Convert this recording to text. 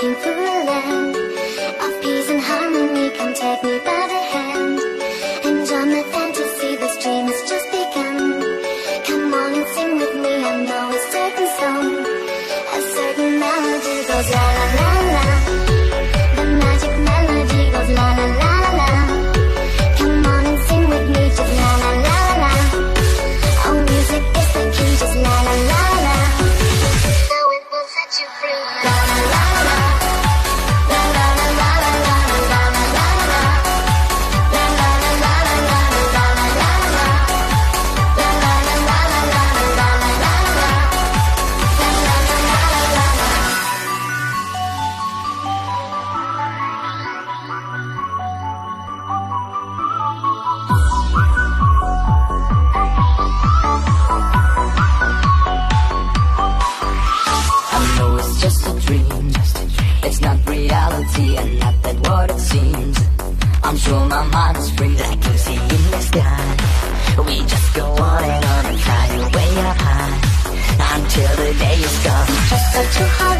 walking through a land of peace and harmony. Come take me by the hand and join my fantasy. This dream has just begun. Come on and sing with me. I know a certain song, a certain melody goes la la la la. The magic melody goes la la la la. Come on and sing with me, just la la la la. Oh, music is the key, just la la la la. So it will set you free. La la la la. La la la la la la la la la la. La la la la la la la la la la. La la la la la la la la la la. La la la la la la. I know it's just a dream, it's not reality, and not that what it seems. I'm sure my mind is free like Lucy in the sky. We just go on and fly way up high until the day is gone. Just such a high.